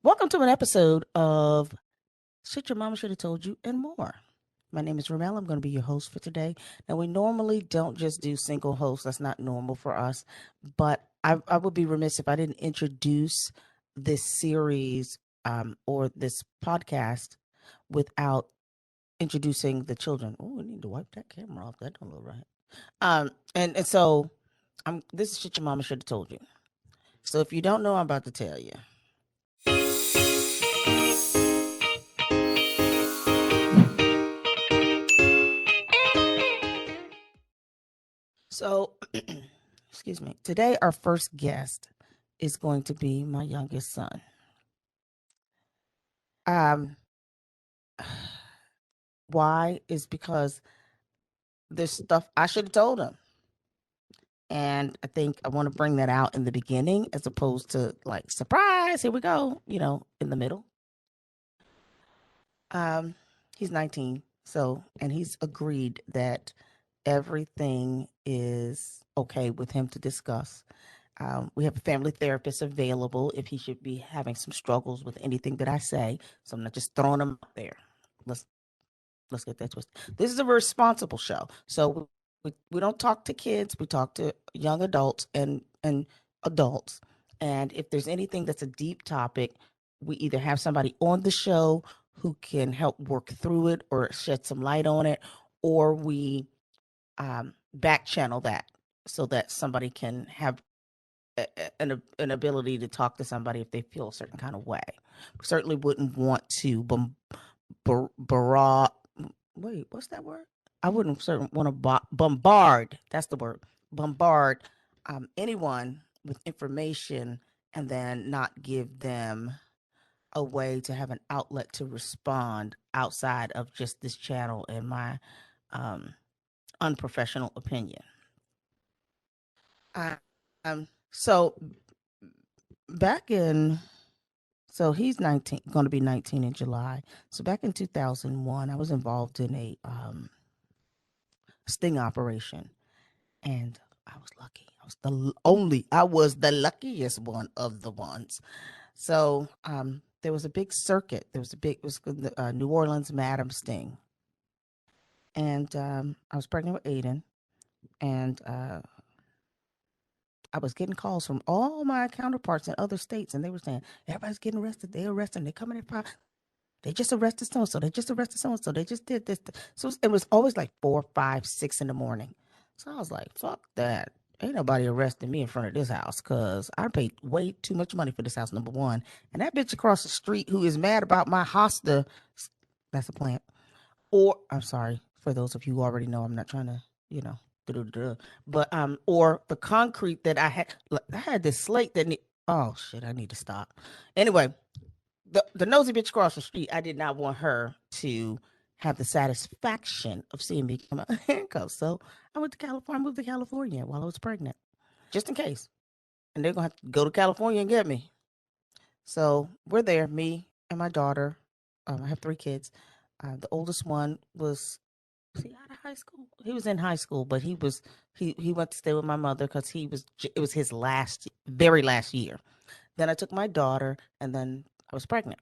Welcome to an episode of Shit Your Mama Should Have Told You and More. My name is Remel. I'm going to be your host for today. Now, we normally don't just do single hosts. That's not normal for us. But I would be remiss if I didn't introduce this series or this podcast without introducing the children. Oh, we need to wipe that camera off. That don't look right. So this is Shit Your Mama Should Have Told You. So if you don't know, I'm about to tell you. So, excuse me. Today, our first guest is going to be my youngest son. Why is because there's stuff I should have told him, and I think I want to bring that out in the beginning as opposed to like surprise. Here we go. In the middle. He's 19, and he's agreed that everything is okay with him to discuss. We have a family therapist available if he should be having some struggles with anything that I say. So I'm not just throwing him out there. Let's get that twisted. This is a responsible show. So we don't talk to kids. We talk to young adults and adults. And if there's anything that's a deep topic, we either have somebody on the show who can help work through it or shed some light on it, or we back channel that so that somebody can have an ability to talk to somebody if they feel a certain kind of way. We certainly wouldn't want to wait, what's that word? I wouldn't certainly want to bombard. That's the word. Bombard anyone with information and then not give them a way to have an outlet to respond outside of just this channel and my unprofessional opinion. So he's 19, going to be 19 in July. So back in 2001, I was involved in a sting operation, and I was lucky. I was the luckiest one of the ones. So there was a big circuit. It was the New Orleans Madam Sting. And I was pregnant with Ayden, and I was getting calls from all my counterparts in other states, and they were saying, everybody's getting arrested. They're arresting. They're coming in. They just arrested so-and-so. They just arrested so-and-so. They just did this. So it was always like 4, 5, 6 in the morning. So I was like, fuck that. Ain't nobody arresting me in front of this house because I paid way too much money for this house, number one. And that bitch across the street who is mad about my hosta, that's a plant. Or, I'm sorry, for those of you who already know, I'm not trying to, but or the concrete that I had this slate that oh shit, I need to stop. Anyway, the nosy bitch across the street, I did not want her to have the satisfaction of seeing me come out of handcuffs. So I moved to California while I was pregnant, just in case. And they're gonna have to go to California and get me. So we're there, me and my daughter. I have 3 kids. The oldest one was he out of high school? He was in high school, but he went to stay with my mother because it was his very last year. Then I took my daughter, and then I was pregnant.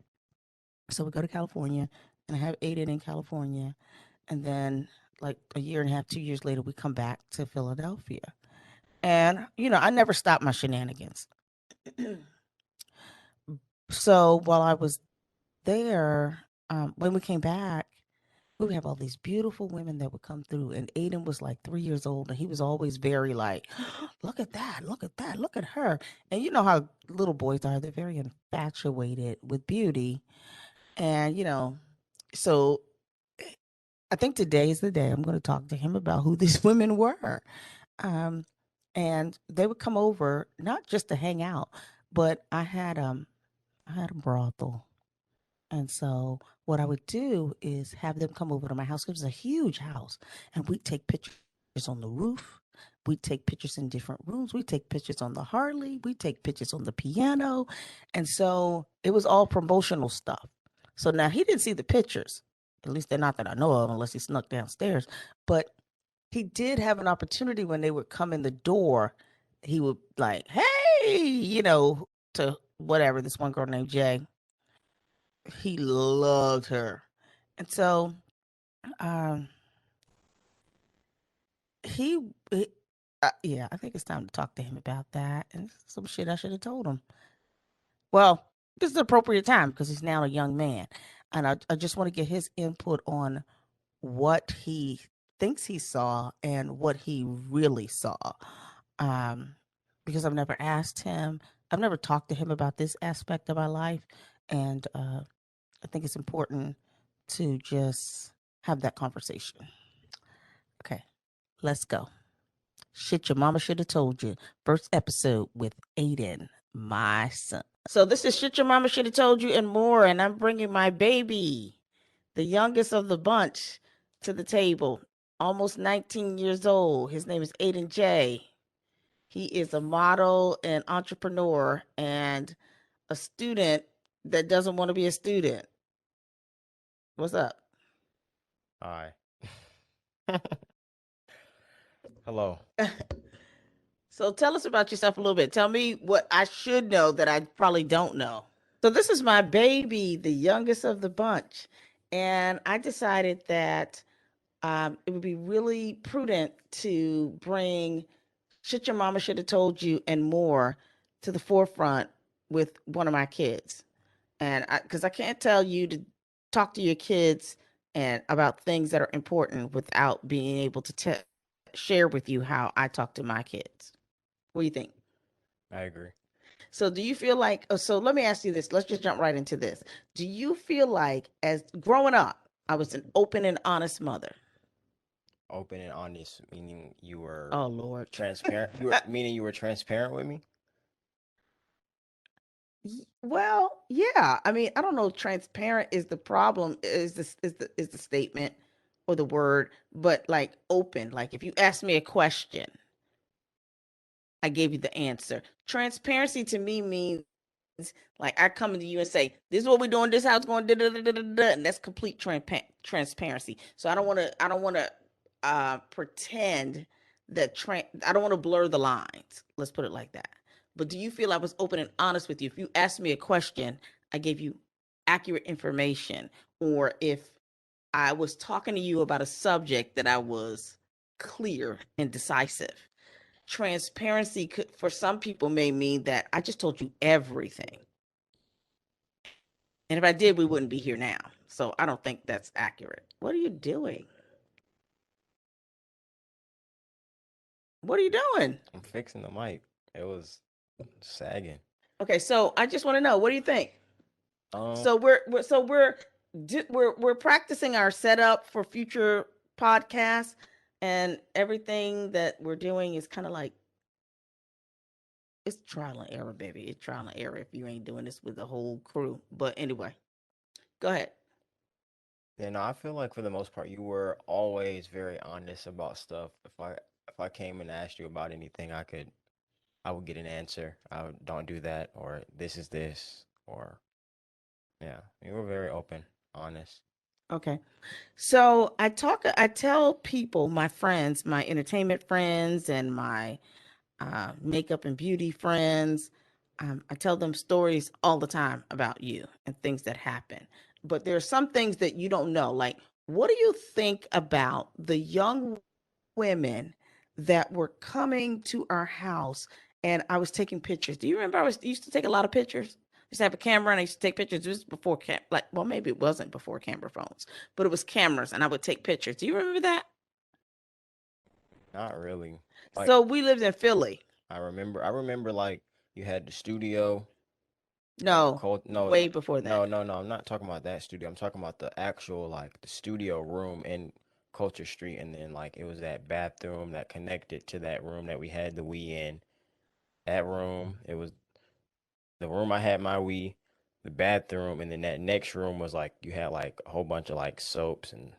So we go to California, and I have Ayden in California, and then like a year and a half, 2 years later, we come back to Philadelphia, and I never stopped my shenanigans. So while I was there, when we came back, we would have all these beautiful women that would come through, and Ayden was like 3 years old, and he was always very like, look at that, look at that, look at her. And you know how little boys are, they're very infatuated with beauty. And so I think today is the day I'm going to talk to him about who these women were. And they would come over not just to hang out, but I had a brothel. And so what I would do is have them come over to my house. It was a huge house, and we'd take pictures on the roof. We'd take pictures in different rooms. We'd take pictures on the Harley. We'd take pictures on the piano. And so it was all promotional stuff. So now he didn't see the pictures. At least they're not that I know of, unless he snuck downstairs. But he did have an opportunity when they would come in the door. He would like, hey, to whatever, this one girl named Jay. he loved her. And so um, he, he yeah, I think it's time to talk to him about that and some shit I should have told him. Well, this is the appropriate time because he's now a young man. And I just want to get his input on what he thinks he saw and what he really saw. Um, because I've never asked him, I've never talked to him about this aspect of my life. And I think it's important to just have that conversation. Okay, let's go. Shit your mama should have told you. First episode with Ayden, my son. So this is Shit Your Mama Should Have Told You and More, and I'm bringing my baby, the youngest of the bunch, to the table. Almost 19 years old. His name is Ayden J. He is a model and entrepreneur and a student that doesn't want to be a student. What's up? Hi. Hello. So tell us about yourself a little bit. Tell me what I should know that I probably don't know. So this is my baby, the youngest of the bunch. And I decided that it would be really prudent to bring Shit Your Mama Should Have Told You and More to the forefront with one of my kids. And because I can't tell you to talk to your kids and about things that are important without being able to share with you how I talk to my kids. What do you think? I agree. So do you feel like, so let me ask you this. Let's just jump right into this. Do you feel like as growing up, I was an open and honest mother? Open and honest, meaning you were Oh, Lord. transparent. You were meaning you were transparent with me. Well, yeah. I mean, I don't know if transparent is the problem, is the statement or the word, but like open. Like if you ask me a question, I gave you the answer. Transparency to me means like I come to you and say, "This is what we're doing. This how it's going." Da, da, da, da, da, da, and that's complete transparency. So I don't want to. I don't want to pretend that. I don't want to blur the lines. Let's put it like that. But do you feel I was open and honest with you? If you asked me a question, I gave you accurate information, or if I was talking to you about a subject that I was clear and decisive. Transparency could, for some people, may mean that I just told you everything. And if I did, we wouldn't be here now. So I don't think that's accurate. What are you doing? What are you doing? I'm fixing the mic. It was sagging. Okay, so I just want to know, what do you think? Um, So we're practicing our setup for future podcasts, and everything that we're doing is kind of like it's trial and error, baby. It's trial and error if you ain't doing this with the whole crew. But anyway, go ahead. yeah, no, I feel like for the most part you were always very honest about stuff. If I came and asked you about anything, I would get an answer. I would, don't do that, or this is this, or yeah, you were very open, honest. Okay. So I tell people, my friends, my entertainment friends, and my makeup and beauty friends, I tell them stories all the time about you and things that happen. But there are some things that you don't know. Like, what do you think about the young women that were coming to our house and I was taking pictures? Do you remember I used to take a lot of pictures? I used to have a camera and I used to take pictures. This was before like, well, maybe it wasn't before camera phones, but it was cameras and I would take pictures. Do you remember that? Not really. Like So we lived in Philly. I remember like you had the studio. No, Cold, no, way before that. no. I'm not talking about that studio. I'm talking about the actual like the studio room in Culture Street, and then like it was that bathroom that connected to that room that we had the Wii in. That room, it was the room I had my Wii, the bathroom, and then that next room was like you had like a whole bunch of like soaps and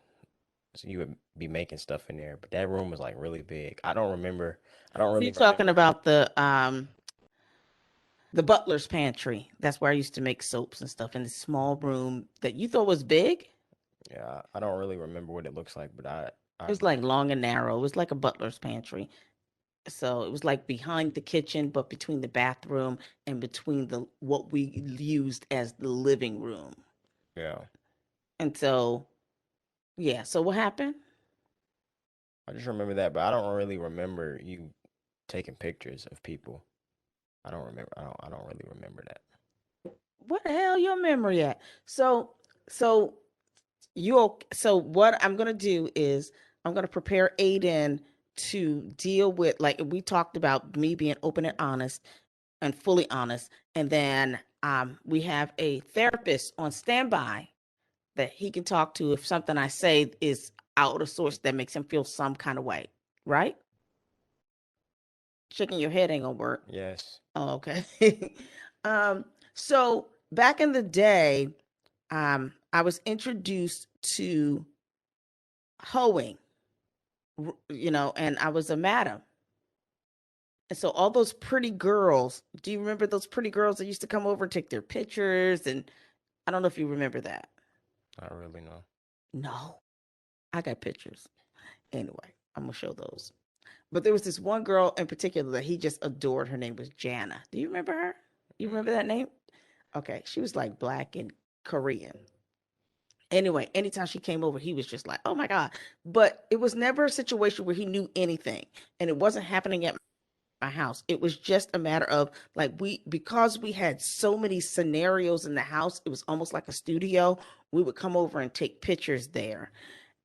so you would be making stuff in there. But that room was like really big. I don't remember. I don't So you're really talking remember. about the butler's pantry. That's where I used to make soaps and stuff in this small room that you thought was big. Yeah, I don't really remember what it looks like, but It I was like long and narrow. It was like a butler's pantry. So it was like behind the kitchen, but between the bathroom and between the what we used as the living room. Yeah. And so, yeah. So what happened? I just remember that, but I don't really remember you taking pictures of people. I don't remember. I don't really remember that. What the hell your memory at? So so what I'm gonna do is I'm gonna prepare Ayden to deal with, like we talked about, me being open and honest and fully honest, and then we have a therapist on standby that he can talk to if something I say is out of source that makes him feel some kind of way, right? Shaking your head ain't gonna work. Yes. Oh, okay. So back in the day, I was introduced to hoeing, and I was a madam. And so all those pretty girls, do you remember those pretty girls that used to come over and take their pictures? And I don't know if you remember that. Not really, no. No, I got pictures. Anyway, I'm going to show those. But there was this one girl in particular that he just adored. Her name was Jana. Do you remember her? You remember that name? Okay. She was like black and Korean. Anyway, anytime she came over, he was just like, oh my God. But it was never a situation where he knew anything. And it wasn't happening at my house. It was just a matter of like, because we had so many scenarios in the house, it was almost like a studio. We would come over and take pictures there.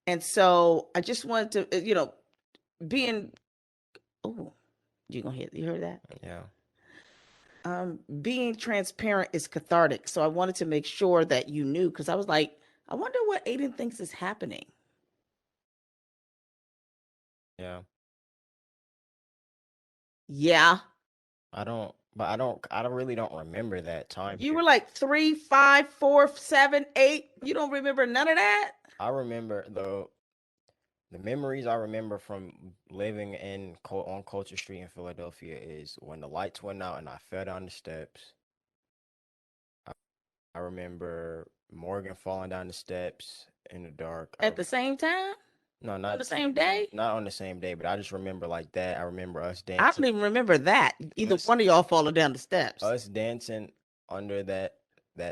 And so I just wanted to, being, oh, you heard that? Yeah. Being transparent is cathartic. So I wanted to make sure that you knew, because I was like, I wonder what Ayden thinks is happening. Yeah. Yeah. I really don't remember that time You were period. like 3, 5, 4, 7, 8. You don't remember none of that? I remember the memories I remember from living on Culture Street in Philadelphia is when the lights went out and I fell down the steps. I, I remember Morgan falling down the steps in the dark. At the same time? No, On the not same day? not on the same day, but I just remember like that. I remember us I don't dancing, even remember that. Either us one of y'all falling down the steps. us dancing under that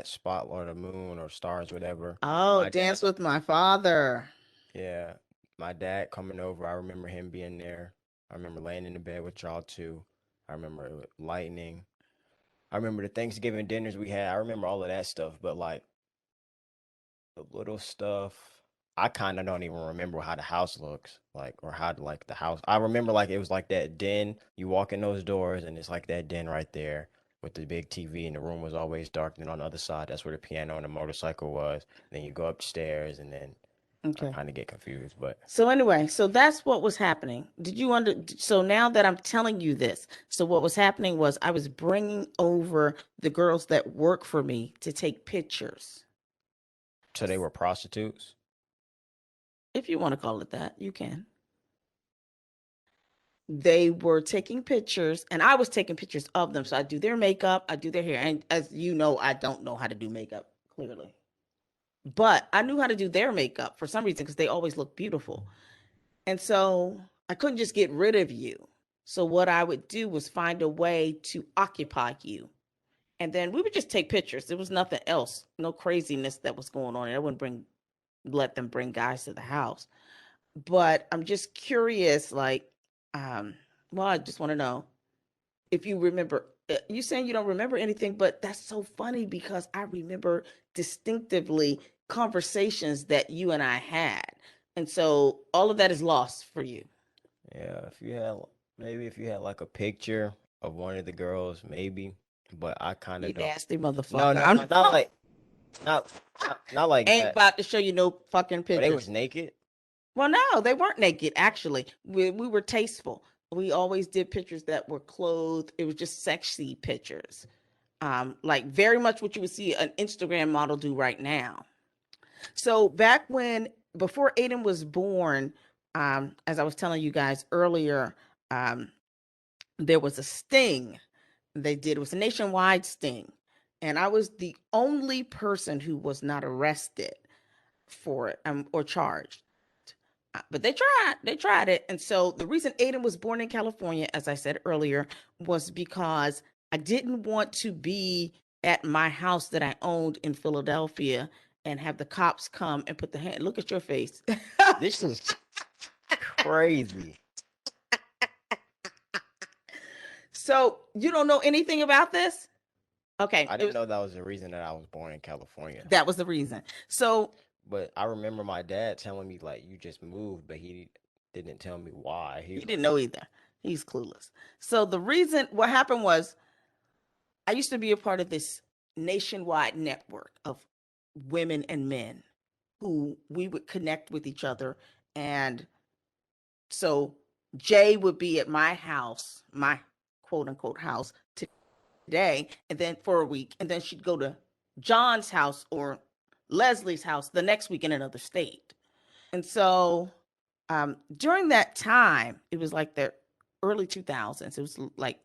spot or the moon or stars, whatever. Oh, My dad, dance with my father. yeah, my dad coming over. I remember him being there. I remember laying in the bed with y'all too. I remember lightning. I remember the Thanksgiving dinners we had. I remember all of that stuff, but like the little stuff, I kind of don't even remember how the house looks, like, or how like the house. I remember like it was like that den. You walk in those doors, and it's like that den right there with the big TV, and the room was always dark. And then on the other side, that's where the piano and the motorcycle was. Then you go upstairs, and then I Okay. kind of get confused, but So anyway, so that's what was happening. So now that I'm telling you this, so what was happening was I was bringing over the girls that work for me to take pictures. so they were prostitutes. If you want to call it that, you can. They were taking pictures and I was taking pictures of them. So I do their makeup, I do their hair. And as you know, I don't know how to do makeup, clearly. But I knew how to do their makeup for some reason because they always look beautiful. And so I couldn't just get rid of you. So what I would do was find a way to occupy you. And then we would just take pictures. There was nothing else, no craziness that was going on. I wouldn't let them bring guys to the house. But I'm just curious, like, well, I just want to know if you remember. You saying you don't remember anything, but that's so funny because I remember distinctively conversations that you and I had. And so all of that is lost for you. Yeah, if you had like a picture of one of the girls, maybe, but I kind You of don't. nasty motherfucker. No, no, I'm no, not like not not like ain't that. about to show you no fucking But they was pictures. naked. Well, no, they weren't naked, actually. We were tasteful. We always did pictures that were clothed. It was just sexy pictures. Like very much what you would see an Instagram model do right now. So back before Ayden was born, as I was telling you guys earlier, um, there was a sting they did. It was a nationwide sting. And I was the only person who was not arrested for it or charged. But they tried it. And so the reason Ayden was born in California, as I said earlier, was because I didn't want to be at my house that I owned in Philadelphia and have the cops come and put the hand. Look at your face. This is crazy. So you don't know anything about this? Okay, I didn't know that was the reason that I was born in California. that was the reason. So But I remember my dad telling me like you just moved, but he didn't tell me why. He he was didn't like, know either. He's clueless. So the reason what happened was I used to be a part of this nationwide network of women and men who we would connect with each other. And so Jay would be at my house, my quote unquote house today, and then for a week, and then she'd go to John's house or Leslie's house the next week in another state. And so during that time, it was like the early 2000s. It was like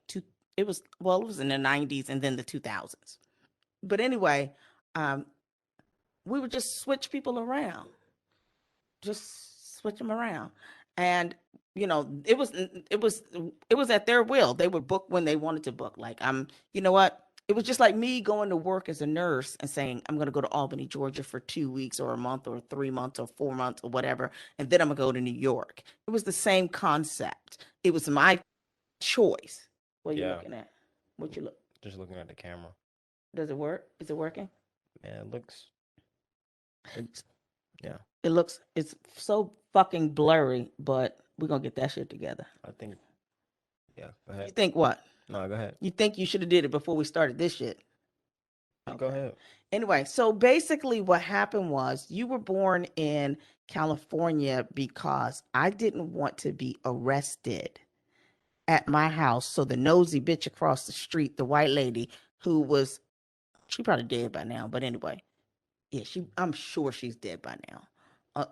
it was in the 90s and then the 2000s. But anyway, um, we would just switch people around, just switch them around. And it was at their will. They would book when they wanted to book. Like you know what? It was just like me going to work as a nurse and saying I'm going to go to Albany, Georgia for 2 weeks or a month or 3 months or 4 months or whatever, and then I'm going to go to New York. It was the same concept. It was my choice. What are you yeah, looking at? What you look? just looking at the camera. Does it work? Is it working? Man, it looks. It's yeah. It's so fucking blurry, but we're gonna get that shit together. I think yeah. Go You ahead. think what? No, go ahead. You think you should have did it before we started this shit? Go Okay. ahead. Anyway, so basically what happened was you were born in California because I didn't want to be arrested at my house. So the nosy bitch across the street, the white lady who was she probably dead by now, but anyway, yeah, I'm sure she's dead by now. Uh,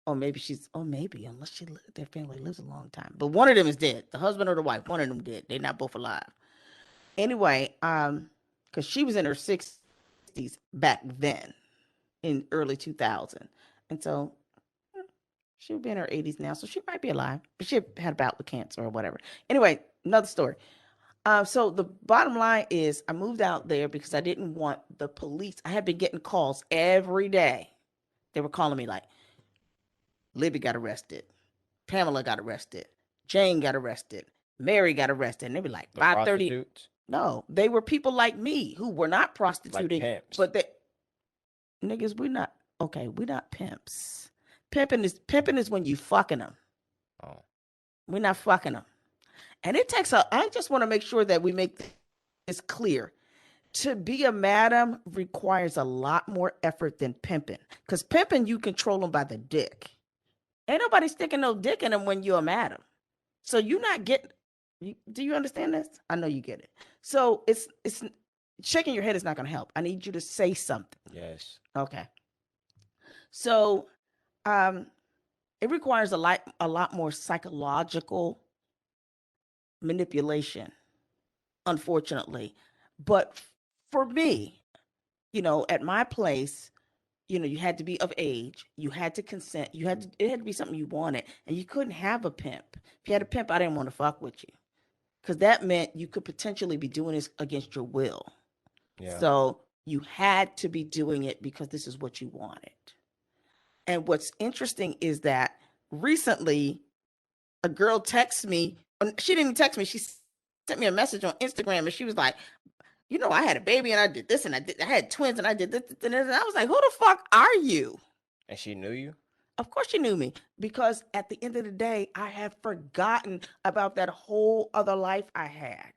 or maybe unless their family lives a long time. But one of them is dead. The husband or the wife, one of them dead. They're not both alive. Anyway, because she was in her 60s back then, in early 2000. And so she would be in her 80s now, so she might be alive. But she had a bout with cancer or whatever. Anyway, another story. So the bottom line is I moved out there because I didn't want the police. I had been getting calls every day. They were calling me like, Libby got arrested. Pamela got arrested. Jane got arrested. Mary got arrested. And they'd be like, The 5:30. prostitutes, No, they were people like me who were not like prostituting, pimps. but they niggas, we're not pimps. Pimping is when you fucking them. Oh, We're not fucking them. And I just want to make sure that we make this clear. To be a madam requires a lot more effort than pimping. Because pimping, you control them by the dick. Ain't nobody sticking no dick in them when you're a madam. So you're not getting. Do you understand this? I know you get it. So it's shaking your head is not going to help. I need you to say something. yes. Okay. So, um, it requires a lot more psychological manipulation, unfortunately. But for me, at my place, you had to be of age, you had to consent, it had to be something you wanted, and you couldn't have a pimp. If you had a pimp, I didn't want to fuck with you because that meant you could potentially be doing this against your will. Yeah. So you had to be doing it because this is what you wanted. And what's interesting is that recently a girl texted me. She didn't text me. She sent me a message on Instagram, and she was like, I had a baby and I did this and I had twins and I did this and this. And I was like, who the fuck are you? And she knew you? Of course she knew me because at the end of the day, I have forgotten about that whole other life I had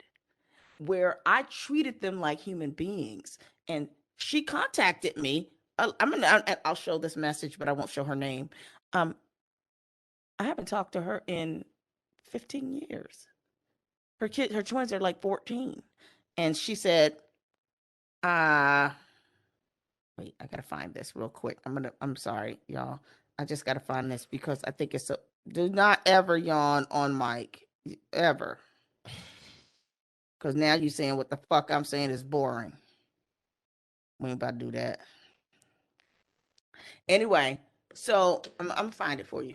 where I treated them like human beings. And she contacted me. I'll show this message, but I won't show her name. Um, I haven't talked to her in 15 years. Her twins are like 14. And she said, uh, wait, I gotta find this real quick. I'm sorry, y'all. I just gotta find this because I think it's do not ever yawn on mic. Ever. Because now you're saying what the fuck I'm saying is boring. We ain't about to do that. Anyway, so I'm find it for you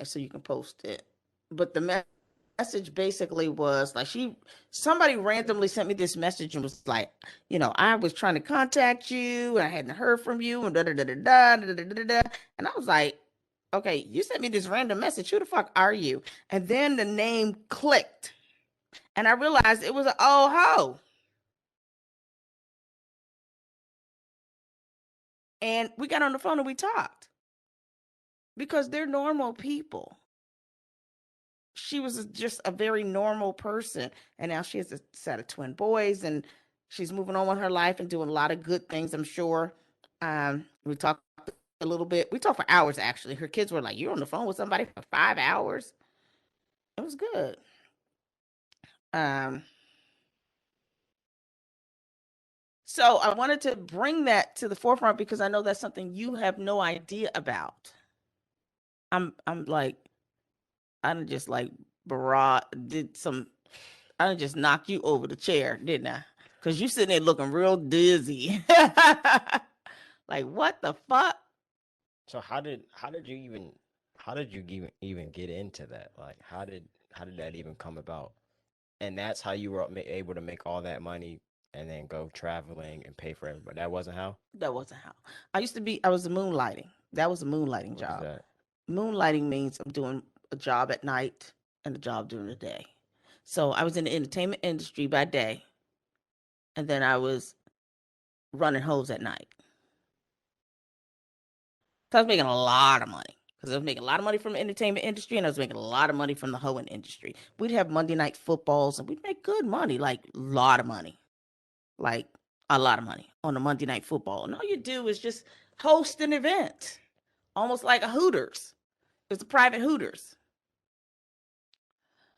so you can post it. But the message basically was like somebody randomly sent me this message and was like, I was trying to contact you and I hadn't heard from you and da da da da da da da da da. And I was like, okay, you sent me this random message. Who the fuck are you? And then the name clicked. And I realized it was an old hoe. And we got on the phone and we talked because they're normal people. She was just a very normal person. And now she has a set of twin boys and she's moving on with her life and doing a lot of good things, I'm sure. We talked a little bit. We talked for hours, actually. Her kids were like, you're on the phone with somebody for 5 hours? It was good. Um, so I wanted to bring that to the forefront because I know that's something you have no idea about. I'm like, I done just like I done just knocked you over the chair, didn't I? Because you sitting there looking real dizzy. Like, what the fuck? So how did you even get into that? Like how did that even come about? And that's how you were able to make all that money and then go traveling and pay for everybody. That wasn't how? That wasn't how. I was moonlighting. That was a moonlighting What is job. that? Moonlighting means I'm doing a job at night and a job during the day. So I was in the entertainment industry by day, and then I was running hoes at night. So I was making a lot of money because I was making a lot of money from the entertainment industry and I was making a lot of money from the hoeing industry. We'd have Monday night footballs and we'd make good money, like a lot of money, like a lot of money on a Monday night football. And all you do is just host an event, almost like a Hooters. It's a private Hooters.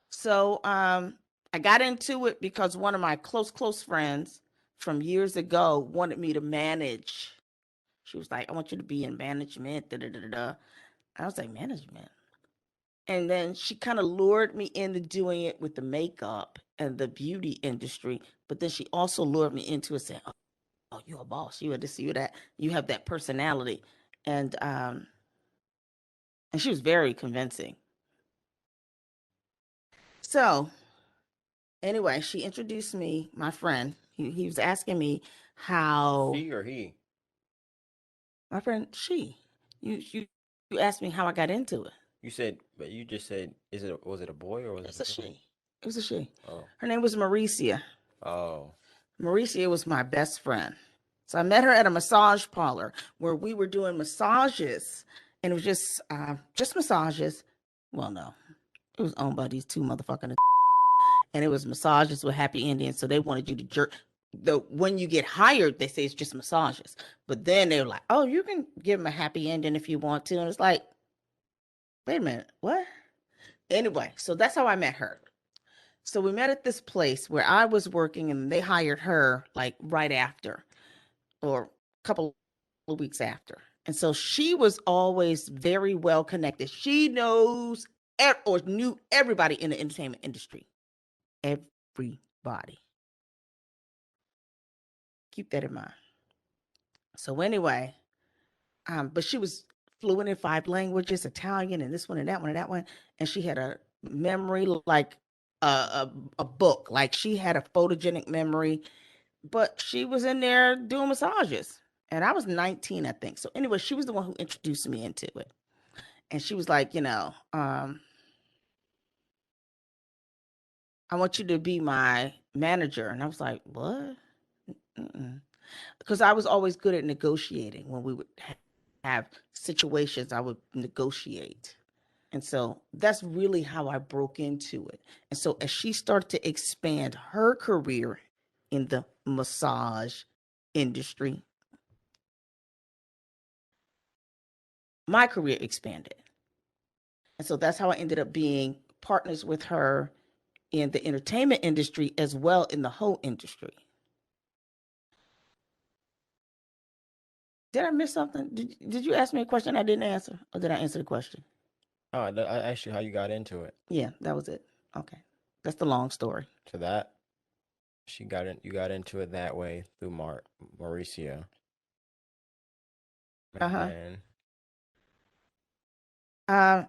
So I got into it because one of my close friends from years ago wanted me to manage. She was like, I want you to be in management. Da, da, da, da. I was like, management. And then she kind of lured me into doing it with the makeup and the beauty industry. But then she also lured me into it saying, oh, you're a boss. You had this, you that. You have that personality. And she was very convincing. So anyway, she introduced me, my friend. He was asking me how She or he? my friend, you asked me how I got into it. You said, but you just said, was it a boy or was it It's a a girl? she. It was a she. Oh, Her name was Mauricia. oh, Mauricia was my best friend. So I met her at a massage parlor where we were doing massages, and it was just massages. Well, no, it was owned by these two motherfucking, and it was massages with happy endings. So they wanted you to jerk. When you get hired, they say it's just massages, but then they're like, oh, you can give them a happy ending if you want to, and it's like, wait a minute, what? Anyway, so that's how I met her. So we met at this place where I was working, and they hired her like right after, or a couple of weeks after. And so she was always very well connected. She knows or knew everybody in the entertainment industry. Everybody. Keep that in mind. So anyway, but she was fluent in 5 languages, Italian and this one and that one and that one. And she had a memory like a book. Like she had a photogenic memory, but she was in there doing massages. And I was 19, I think. So anyway, she was the one who introduced me into it. And she was like, I want you to be my manager. And I was like, what? Because I was always good at negotiating. When we would have situations, I would negotiate. And so that's really how I broke into it. And so as she started to expand her career in the massage industry, my career expanded. And so that's how I ended up being partners with her in the entertainment industry as well in the whole industry. Did I miss something? Did you ask me a question I didn't answer? Or did I answer the question? oh! I asked you how you got into it. Yeah, that was it. Okay. That's the long story. To that, you got into it that way through Mauricio, and Uh-huh. then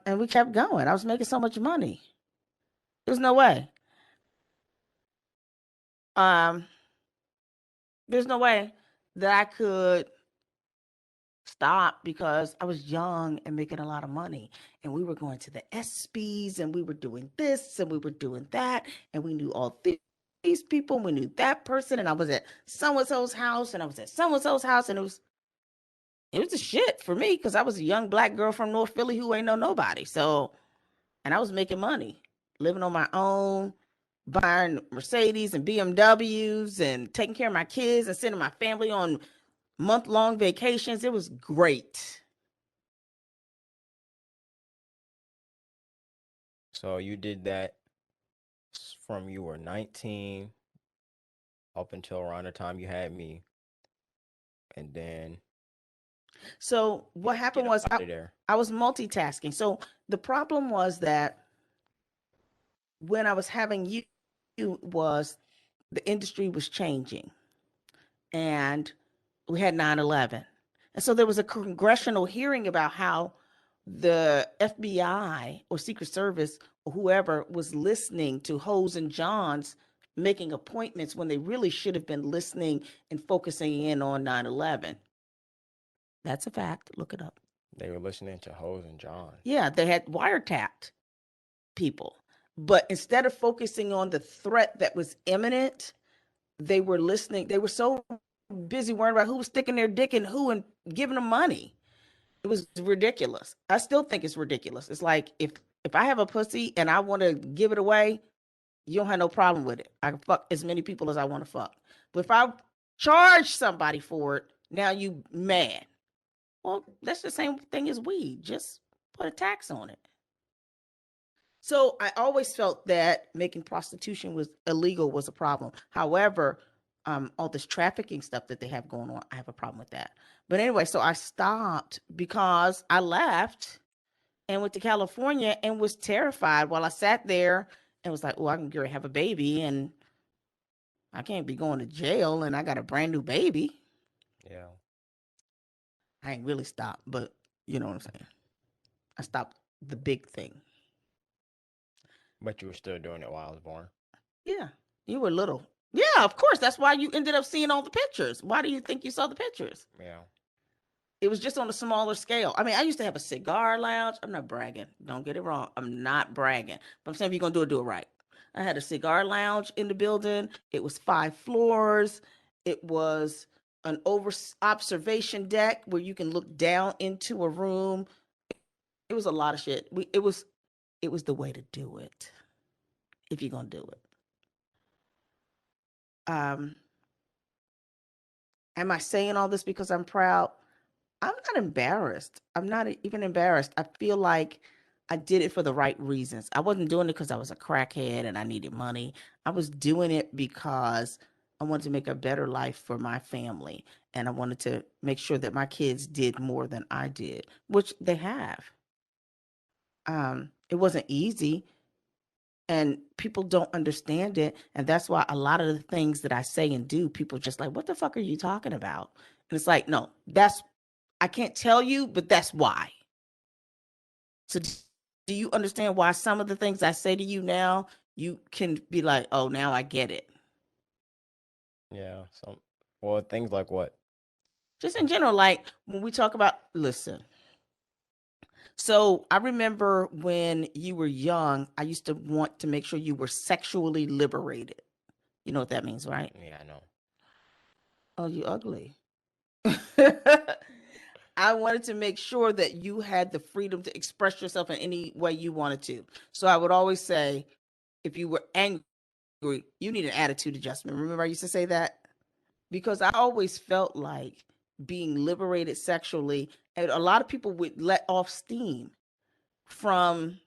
And we kept going. I was making so much money. There's no way. Um, there's no way that I could stop because I was young and making a lot of money. And we were going to the SBs and we were doing this and we were doing that. And we knew all these people. And we knew that person. And I was at so and so's house and I was at so and so's house. And it was the shit for me because I was a young black girl from North Philly who ain't know nobody. So, and I was making money, living on my own, buying Mercedes and BMWs and taking care of my kids and sending my family on month-long vacations. It was great. So you did that from you were 19 up until around the time you had me, and then So you what had to get happened up was out of there. I was multitasking. So the problem was that when I was having you was the industry was changing and we had 9/11. And so there was a congressional hearing about how the FBI or Secret Service or whoever was listening to Hoes and Johns making appointments when they really should have been listening and focusing in on 9/11. That's a fact. Look it up. They were listening to Hose and John. Yeah, they had wiretapped people. But instead of focusing on the threat that was imminent, they were listening. They were so busy worrying about who was sticking their dick in who and giving them money. It was ridiculous. I still think it's ridiculous. It's like if I have a pussy and I want to give it away, you don't have no problem with it. I can fuck as many people as I want to fuck. But if I charge somebody for it, now you mad. Well, that's the same thing as weed. Just put a tax on it. So I always felt that making prostitution was illegal was a problem. However, all this trafficking stuff that they have going on, I have a problem with that. But anyway, so I stopped because I left and went to California and was terrified while I sat there and was like, oh, I can get have a baby and I can't be going to jail and I got a brand new baby. Yeah. I ain't really stopped, but you know what I'm saying. I stopped the big thing. But you were still doing it while I was born. Yeah, you were little. Yeah, of course. That's why you ended up seeing all the pictures. Why do you think you saw the pictures? Yeah. It was just on a smaller scale. I mean, I used to have a cigar lounge. I'm not bragging. Don't get it wrong. I'm not bragging. But I'm saying if you're going to do it right. I had a cigar lounge in the building. It was 5 floors. It was an over observation deck where you can look down into a room. It was a lot of shit. It was the way to do it if you're going to do it. Um, am I saying all this because I'm proud? I'm not embarrassed. I'm not even embarrassed. I feel like I did it for the right reasons. I wasn't doing it because I was a crackhead and I needed money. I was doing it because I wanted to make a better life for my family. And I wanted to make sure that my kids did more than I did, which they have. It wasn't easy and people don't understand it. And that's why a lot of the things that I say and do, people just like, what the fuck are you talking about? And it's like, no, I can't tell you, but that's why. So do you understand why some of the things I say to you now, you can be like, oh, now I get it. Yeah. Well, things like what? Just in general, like when we talk about, listen. So I remember when you were young, I used to want to make sure you were sexually liberated. You know what that means, right? Yeah, I know. Oh, you ugly. I wanted to make sure that you had the freedom to express yourself in any way you wanted to. So I would always say, if you were angry, you need an attitude adjustment. Remember, I used to say that? Because I always felt like being liberated sexually, and a lot of people would let off steam from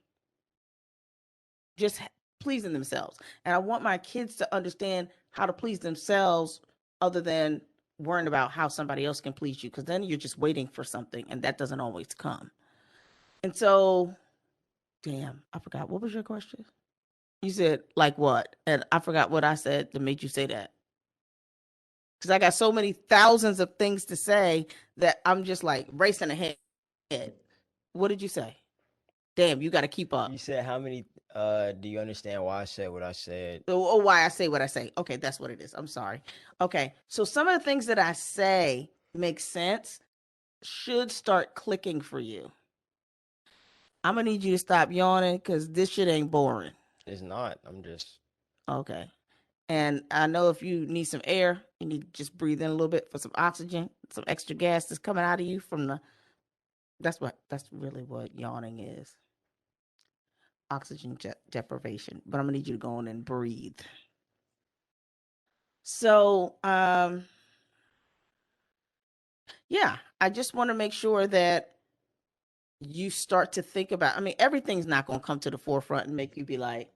just pleasing themselves. And I want my kids to understand how to please themselves other than worrying about how somebody else can please you, because then you're just waiting for something and that doesn't always come. And so, damn, I forgot. What was your question? You said, like what? And I forgot what I said that made you say that. Because I got so many thousands of things to say that I'm just like racing ahead. What did you say? Damn, you got to keep You up. said how many? Do you understand why I said what I said? Oh, why I say what I say. Okay, that's what it is. I'm sorry. Okay, so some of the things that I say make sense, should start clicking for you. I'm gonna need you to stop yawning because this shit ain't boring. It's not. I'm just. Okay. And I know if you need some air, you need to just breathe in a little bit for some oxygen, some extra gas that's coming out of you from the. That's really what yawning is. Oxygen deprivation. But I'm gonna need you to go on and breathe. So, yeah, I just want to make sure that you start to think about. I mean, everything's not gonna come to the forefront and make you be like,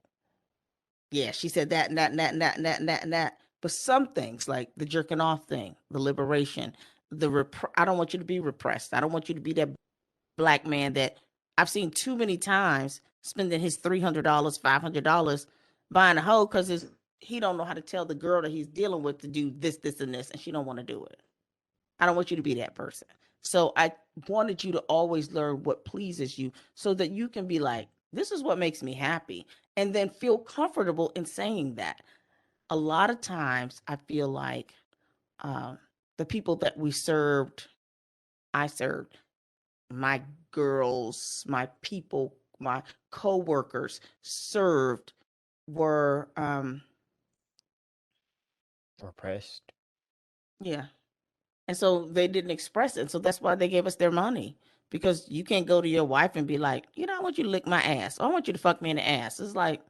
yeah, she said that and that and that and that and that and that and that. But some things like the jerking off thing, the liberation, I don't want you to be repressed. I don't want you to be that black man that I've seen too many times spending his $300, $500 buying a hoe because he don't know how to tell the girl that he's dealing with to do this, this, and this, and she don't want to do it. I don't want you to be that person. So I wanted you to always learn what pleases you so that you can be like, this is what makes me happy. And then feel comfortable in saying that. A lot of times I feel like uh, the people that I served, my girls, my people, my co-workers served were, Repressed. yeah. And so they didn't express it. So that's why they gave us their money. Because you can't go to your wife and be like, I want you to lick my ass. Or I want you to fuck me in the ass. It's like,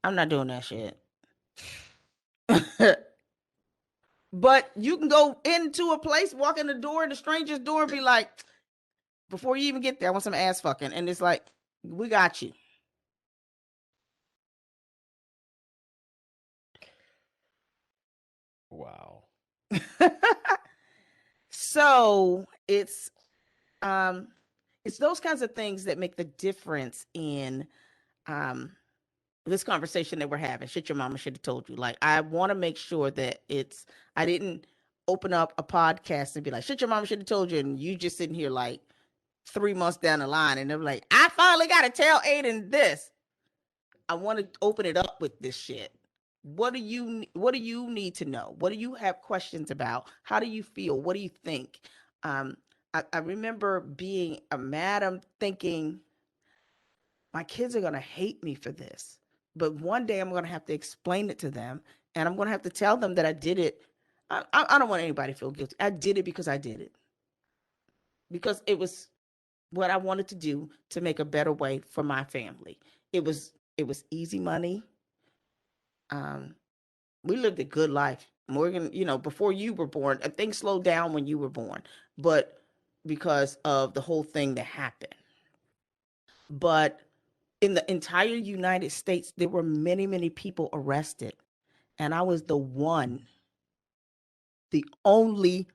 I'm not doing that shit. But you can go into a place, walk in the door, in the stranger's door, and be like, before you even get there, I want some ass fucking. And it's like, we got you. Wow. So um it's those kinds of things that make the difference in um this conversation that we're having. Shit your mama should have told you. Like, I want to make sure that I didn't open up a podcast and be like, shit your mama should have told you, and you just sitting here like 3 months down the line and they're like, I finally got to tell Ayden this. I want to open it up with this shit. What do you need to know? What do you have questions about? How do you feel? What do you think? Um, I remember being a madam thinking, my kids are going to hate me for this. But one day I'm going to have to explain it to them, and I'm going to have to tell them that I did it. I don't want anybody to feel guilty. I did it because I did it. Because it was what I wanted to do to make a better way for my family. It was easy money. Um, we lived a good life. Morgan, before you were born, things slowed down when you were born, but because of the whole thing that happened. But in the entire United States, there were many, many people arrested. And I was the only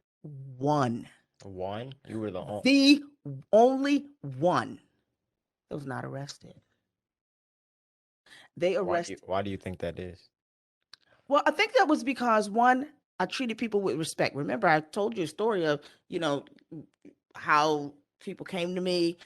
one, One. You were the only. the only one that was not arrested. They Why do you? arrested. Why do you think that is? Well, I think that was because one, I treated people with respect. Remember, I told you a story of, you know, how people came to me.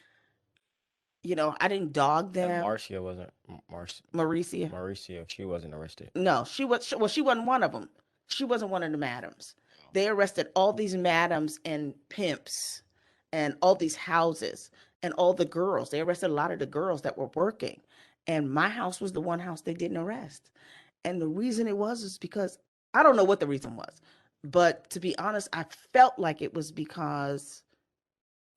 I didn't dog That them. Marcia wasn't. Mauricia. Mauricio. She wasn't arrested. No, she wasn't one of them. She wasn't one of the madams. They arrested all these madams and pimps and all these houses and all the girls. They arrested a lot of the girls that were working. And my house was the one house they didn't arrest. And the reason it was is because I don't know what the reason was. But to be honest, I felt like it was because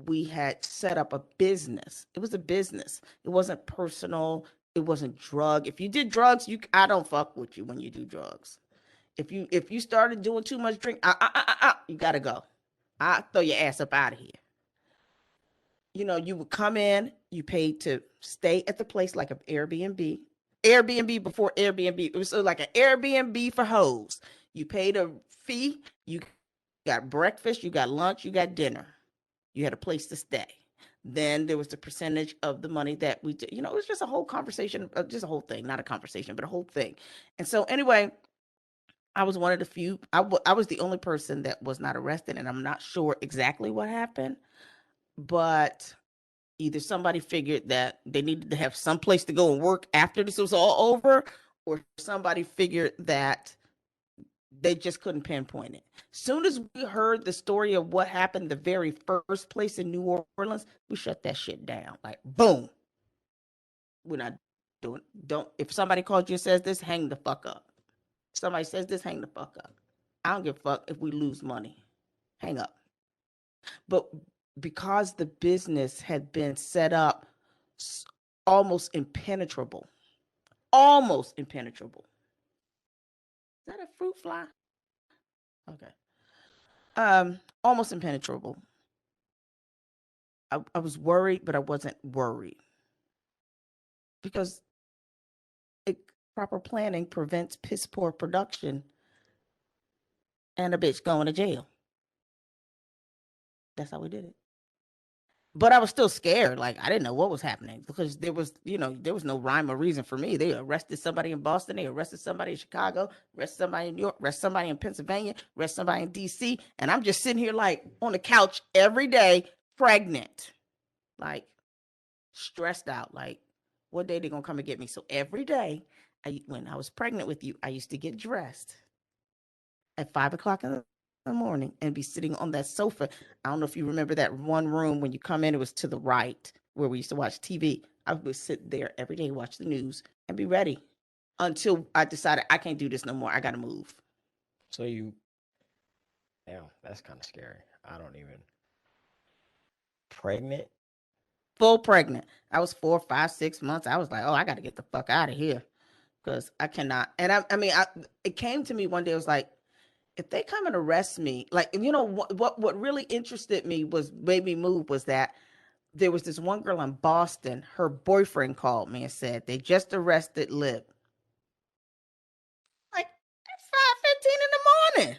we had set up a business. It was a business. It wasn't personal. It wasn't drug. If you did drugs, I don't fuck with you when you do drugs. If you started doing too much drink, you gotta go. I throw your ass up out of here. You would come in, you paid to stay at the place like an Airbnb. Airbnb before Airbnb. It was like an Airbnb for hoes. You paid a fee, you got breakfast, you got lunch, you got dinner. You had a place to stay. Then there was the percentage of the money that we did. It was just a whole conversation, just a whole thing, not a conversation, but a whole thing. And so anyway, I was one of the few. I was the only person that was not arrested, and I'm not sure exactly what happened, but Either somebody figured that they needed to have some place to go and work after this was all over, or somebody figured that they just couldn't pinpoint it. Soon as we heard the story of what happened the very first place in New Orleans, we shut that shit down. Like, boom. We're not doing, don't, if somebody calls you and says this, hang the fuck up. If somebody says this, hang the fuck up. I don't give a fuck if we lose money. Hang up. But because the business had been set up almost impenetrable, almost impenetrable. Is that a fruit fly? Okay. Almost impenetrable. I was worried, but I wasn't worried because proper planning prevents piss poor production and a bitch going to jail. That's how we did it. But I was still scared. Like, I didn't know what was happening because there was no rhyme or reason for me. They arrested somebody in Boston. They arrested somebody in Chicago, arrested somebody in New York, arrested somebody in Pennsylvania, arrested somebody in DC. And I'm just sitting here like on the couch every day, pregnant, like stressed out. Like, what day they going to come and get me? So every day, when I was pregnant with you, I used to get dressed at 5:00 in the morning and be sitting on that sofa. I don't know if you remember that one room when you come in, it was to the right where we used to watch TV. I would sit there every day, watch the news, and be ready until I decided I can't do this no more. I got to move. So damn, that's kind of scary. I don't even. Pregnant? Full pregnant. I was 4, 5, 6 months. I was like, oh, I got to get the fuck out of here because I cannot. And it came to me one day. I was like, if they come and arrest me, like, what really interested me made me move was that there was this one girl in Boston. Her boyfriend called me and said they just arrested Lib. Like at 5:15 in the morning.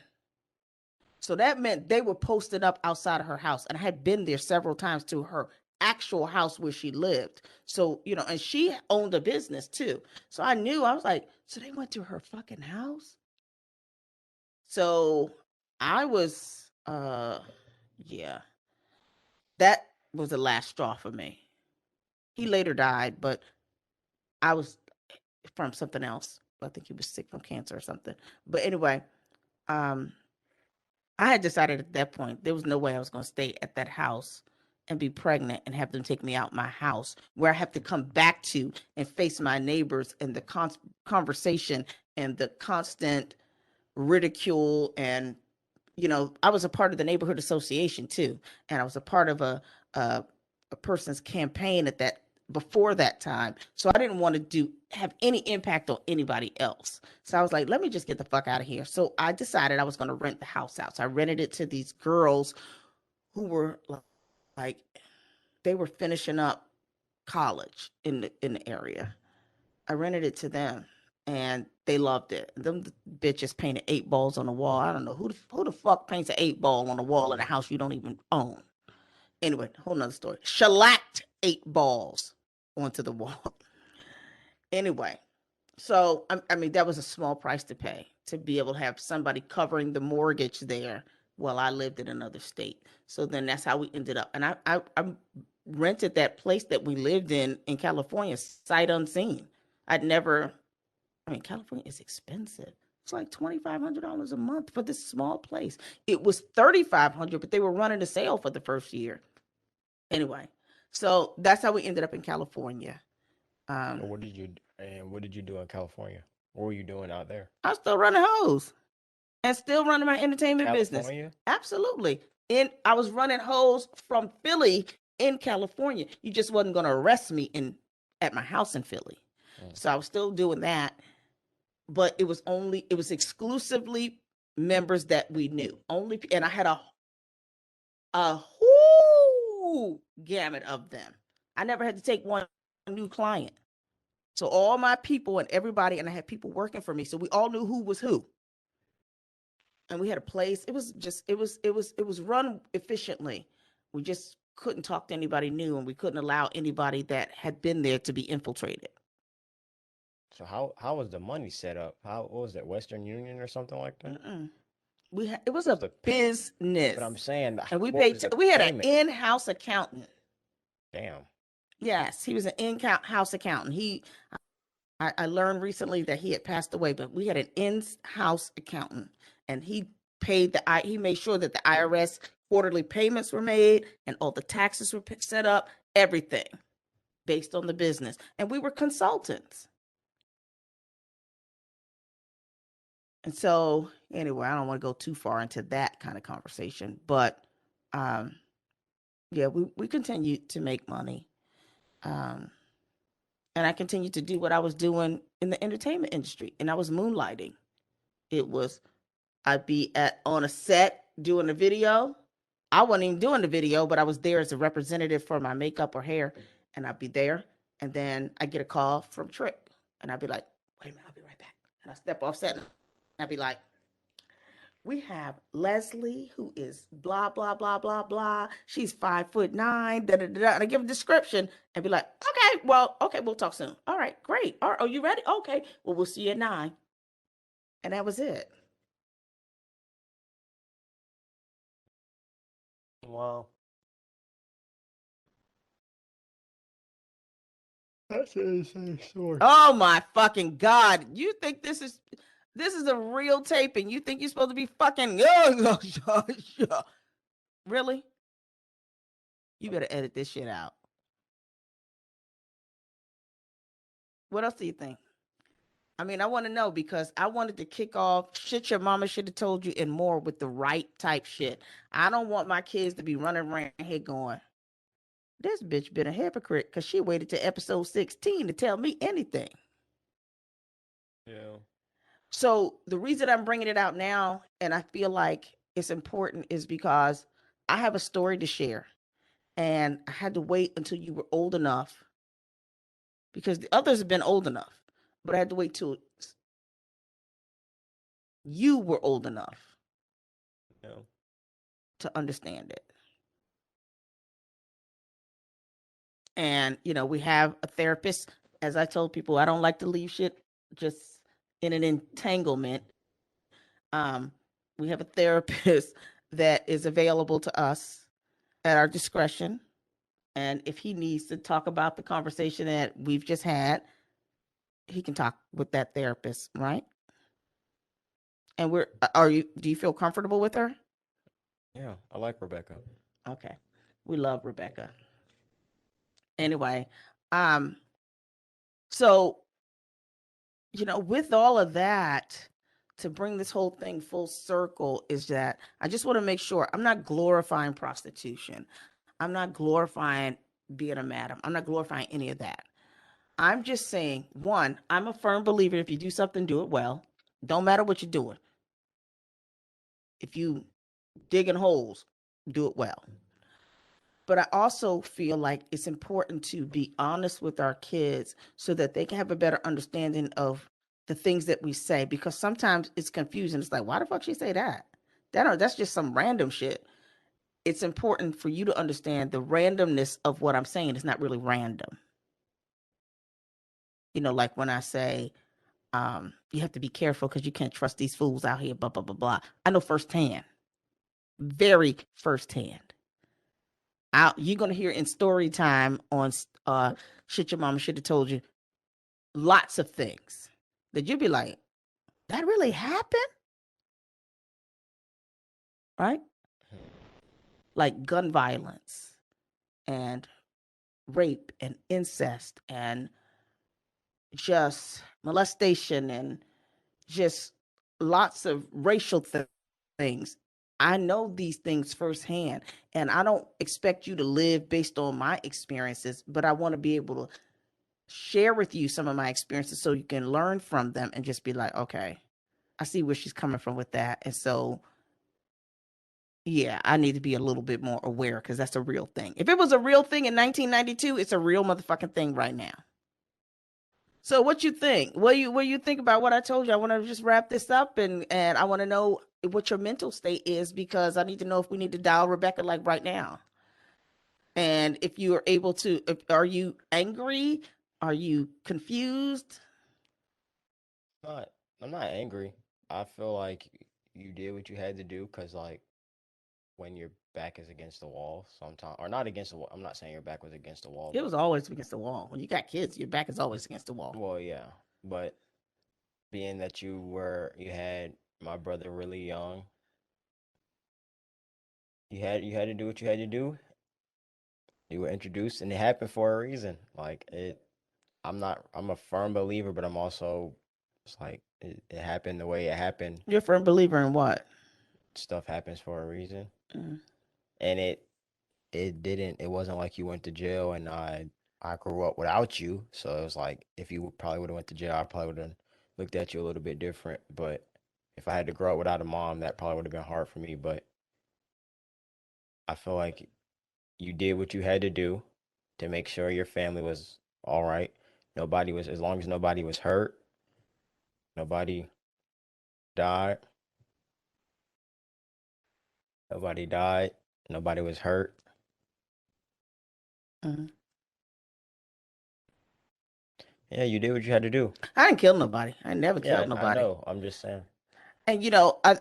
So that meant they were posted up outside of her house, and I had been there several times to her actual house where she lived. So and she owned a business too. So I knew. I was like, so they went to her fucking house. So I was, yeah, that was the last straw for me. He later died, but I was from something else. I think he was sick from cancer or something. But anyway, I had decided at that point there was no way I was going to stay at that house and be pregnant and have them take me out my house where I have to come back to and face my neighbors and the conversation and the constant ridicule. And I was a part of the neighborhood association too, and I was a part of a person's campaign before that time. So I didn't want to have any impact on anybody else. So I was like, let me just get the fuck out of here. So I decided I was going to rent the house out. So I rented it to these girls who were like they were finishing up college in the area. I rented it to them and they loved it. Them bitches painted 8 balls on the wall. I don't know who the fuck paints an 8 ball on the wall in a house you don't even own. Anyway, whole nother story. Shellacked 8 balls onto the wall. Anyway, so I mean that was a small price to pay to be able to have somebody covering the mortgage there while I lived in another state. So then that's how we ended up. And I rented that place that we lived in California sight unseen. California is expensive. It's like $2,500 a month for this small place. It was $3,500, but they were running a sale for the first year. Anyway, so that's how we ended up in California. What did you do in California? What were you doing out there? I was still running hoes and still running my entertainment business. California? Absolutely. I was running hoes from Philly in California. You just wasn't going to arrest me at my house in Philly. So I was still doing that. But it was exclusively members that we knew. And I had a whole gamut of them. I never had to take one new client. So all my people and everybody, and I had people working for me. So we all knew who was who. And we had a place. It was run efficiently. We just couldn't talk to anybody new, and we couldn't allow anybody that had been there to be infiltrated. So how was the money set up? What was that, Western Union or something like that? It was a business. But I'm saying, and we had an in-house accountant. Damn. Yes, he was an in-house accountant. I learned recently that he had passed away, but we had an in-house accountant, and he made sure that the IRS quarterly payments were made and all the taxes were set up, everything based on the business. And we were consultants. And so, anyway, I don't want to go too far into that kind of conversation, but um, yeah, we continued to make money. Um, and I continued to do what I was doing in the entertainment industry, and I was moonlighting. It was I'd be on a set doing a video. I wasn't even doing the video, but I was there as a representative for my makeup or hair, and I'd be there. And then I get a call from Trick, and I'd be like, "Wait a minute, I'll be right back." And I step off set, and I'd be like, "We have Leslie, who is blah blah blah blah blah. She's 5'9". Da, da, da, da. And I give a description and be like, okay, we'll talk soon. All right, great. All right, are you ready? Okay, well, we'll see you at 9. And that was it. Wow. That's an insane story. Oh my fucking god! You think this is a real tape, and you think you're supposed to be fucking really? You better edit this shit out. What else do you think? I mean, I want to know because I wanted to kick off shit your mama should have told you and more with the right type shit. I don't want my kids to be running around here going, this bitch been a hypocrite because she waited to episode 16 to tell me anything. Yeah. So the reason I'm bringing it out now and I feel like it's important is because I have a story to share. And I had to wait until you were old enough because the others have been old enough. But I had to wait till you were old enough Yeah. to understand it. And, we have a therapist. As I told people, I don't like to leave shit just in an entanglement. Um, we have a therapist that is available to us at our discretion. And if he needs to talk about the conversation that we've just had, he can talk with that therapist, right? And do you feel comfortable with her? Yeah. I like Rebecca. Okay. We love Rebecca. Anyway, um, so, with all of that, to bring this whole thing full circle is that I just want to make sure I'm not glorifying prostitution. I'm not glorifying being a madam. I'm not glorifying any of that. I'm just saying, one, I'm a firm believer if you do something, do it well. Don't matter what you're doing. If you digging holes, do it well. But I also feel like it's important to be honest with our kids so that they can have a better understanding of the things that we say, because sometimes it's confusing. It's like, why the fuck she say that? That's just some random shit. It's important for you to understand the randomness of what I'm saying. It's not really random. Like when I say, you have to be careful because you can't trust these fools out here, blah, blah, blah, blah. I know firsthand, very firsthand. You're going to hear in story time on Shit Your Mama Should Have Told You lots of things that you'll be like, that really happened? Right? Like gun violence and rape and incest and just molestation and just lots of racial things. I know these things firsthand, and I don't expect you to live based on my experiences, but I want to be able to share with you some of my experiences so you can learn from them and just be like, okay, I see where she's coming from with that. And so, yeah, I need to be a little bit more aware because that's a real thing. If it was a real thing in 1992, it's a real motherfucking thing right now. So what you think? What you think about what I told you? I want to just wrap this up and I want to know what your mental state is because I need to know if we need to dial Rebecca like right now. And if you are able to, are you angry? Are you confused? Not. I'm not angry. I feel like you did what you had to do because, like, when your back is against the wall sometimes, or not against the wall. I'm not saying your back was against the wall, It but was always against the wall. When you got kids, your back is always against the wall. well, yeah. But being that you had my brother really young, you had to do what you had to do. You were introduced, and it happened for a reason. Like it, I'm a firm believer, but I'm also, it's like it happened the way it happened. You're a firm believer in what? Stuff happens for a reason, Mm. and it wasn't like you went to jail and I grew up without you, so it was like if you probably would have went to jail, I probably would have looked at you a little bit different. But if I had to grow up without a mom, that probably would have been hard for me. But I feel like you did what you had to do to make sure your family was all right. Nobody was, as long as nobody was hurt, nobody died, nobody died, nobody was hurt. Mm. Yeah, you did what you had to do. I didn't kill nobody. I never killed Yeah, I nobody. know. I'm just saying. And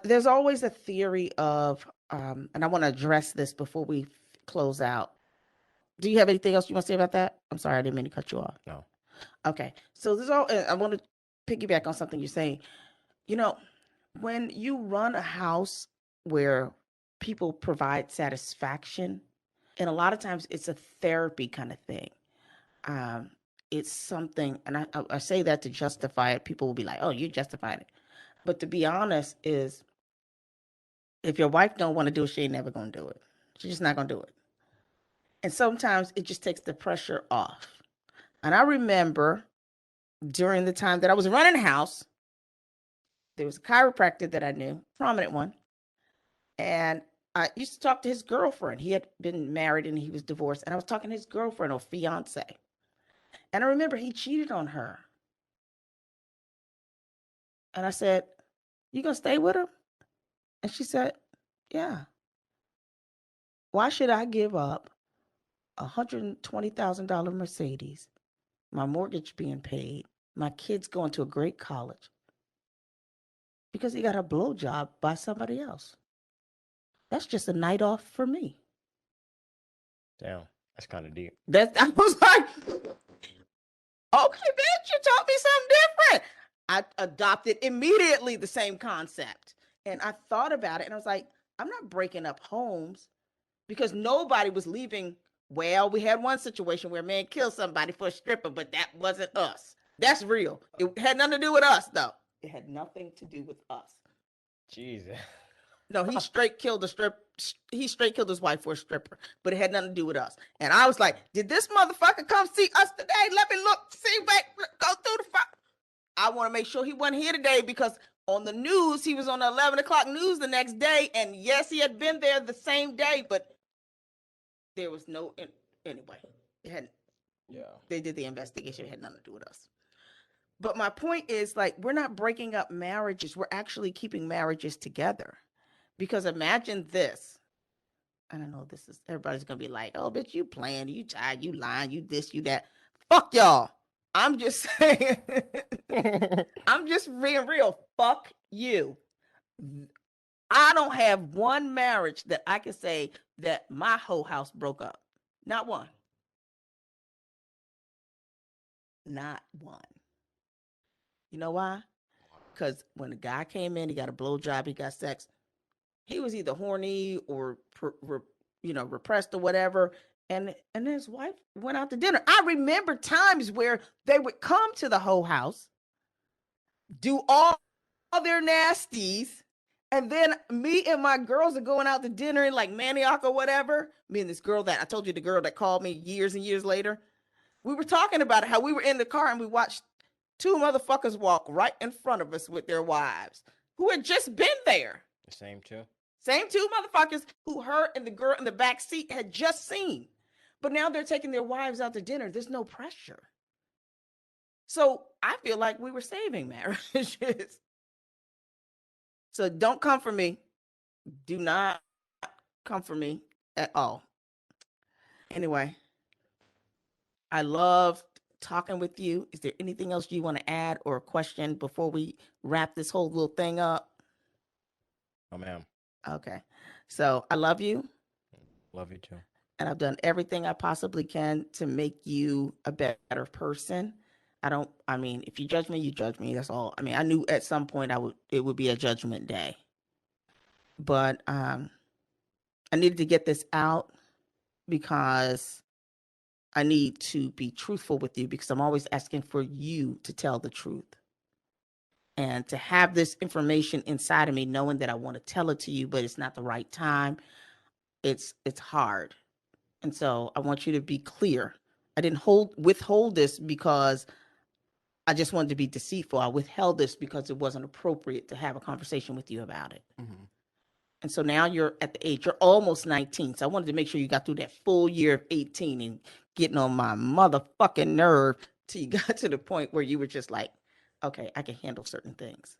there's always a theory of, and I want to address this before we close out. Do you have anything else you want to say about that? I'm sorry, I didn't mean to cut you off. No. Okay, so this all I want to piggyback on something you're saying. You know, when you run a house where people provide satisfaction, and a lot of times it's a therapy kind of thing. Um, it's something, and I say that to justify it. People will be like, "Oh, you justified it," but to be honest, is if your wife don't want to do it, she ain't never gonna do it. She's just not gonna do it. And sometimes it just takes the pressure off. And I remember during the time that I was running a house, there was a chiropractor that I knew, prominent one, and I used to talk to his girlfriend. He had been married and he was divorced, and I was talking to his girlfriend or fiance. And I remember he cheated on her. And I said, "You gonna stay with him?" And she said, "Yeah. Why should I give up $120,000 Mercedes, my mortgage being paid, my kids going to a great college, because he got a blowjob by somebody else? That's just a night off for me." Damn. That's kind of deep. I was like, "Okay, bitch, you taught me something different." I adopted immediately the same concept. And I thought about it and I was like, I'm not breaking up homes because nobody was leaving. Well, we had one situation where a man killed somebody for a stripper, but that wasn't us. That's real. It had nothing to do with us, though. It had nothing to do with us. Jesus. No, he straight killed a strip. He straight killed his wife for a stripper, but it had nothing to do with us. And I was like, "Did this motherfucker come see us today? Let me look, see, back, go through the file." I want to make sure he wasn't here today because on the news, he was on the 11 o'clock news the next day. And yes, he had been there the same day, but there was no, anyway, it had, Yeah. they did the investigation. It had nothing to do with us. But my point is, like, we're not breaking up marriages. We're actually keeping marriages together. Because imagine this. I don't know, this is, everybody's going to be like, "Oh, bitch, you playing, you tired, you lying, you this, you that." Fuck y'all. I'm just saying, I'm just being real. Fuck you. I don't have one marriage that I can say that my whole house broke up. Not one. Not one. You know why? Because when the guy came in, he got a blowjob, he got sex. He was either horny or repressed or whatever. And his wife went out to dinner. I remember times where they would come to the whole house, do all their nasties, and then me and my girls are going out to dinner in like Manioc or whatever. Me and this girl that I told you, the girl that called me years and years later, we were talking about it, how we were in the car and we watched two motherfuckers walk right in front of us with their wives who had just been there. The same too. Same two motherfuckers who her and the girl in the back seat had just seen. But now they're taking their wives out to dinner. There's no pressure. So I feel like we were saving marriages. So don't come for me. Do not come for me at all. Anyway, I loved talking with you. Is there anything else you want to add or a question before we wrap this whole little thing up? Oh, ma'am. Okay. So I love you, Love you too. and I've done everything I possibly can to make you a better person. I mean, if you judge me, you judge me. That's all. I mean, I knew at some point it would be a judgment day, but I needed to get this out because I need to be truthful with you because I'm always asking for you to tell the truth. And to have this information inside of me, knowing that I want to tell it to you, but it's not the right time, it's hard. And so I want you to be clear. I didn't withhold this because I just wanted to be deceitful. I withheld this because it wasn't appropriate to have a conversation with you about it. Mm-hmm. And so now you're at the age, you're almost 19. So I wanted to make sure you got through that full year of 18 and getting on my motherfucking nerve till you got to the point where you were just like, okay, I can handle certain things.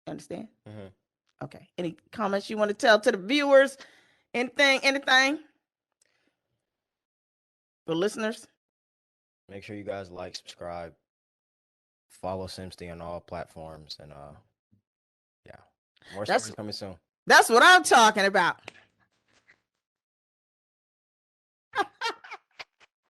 Understand? Mm-hmm. Okay. Any comments you want to tell to the viewers? Anything? For listeners? Make sure you guys like, subscribe, follow Simsty on all platforms, and yeah, more That's stories coming soon. that's what I'm talking about.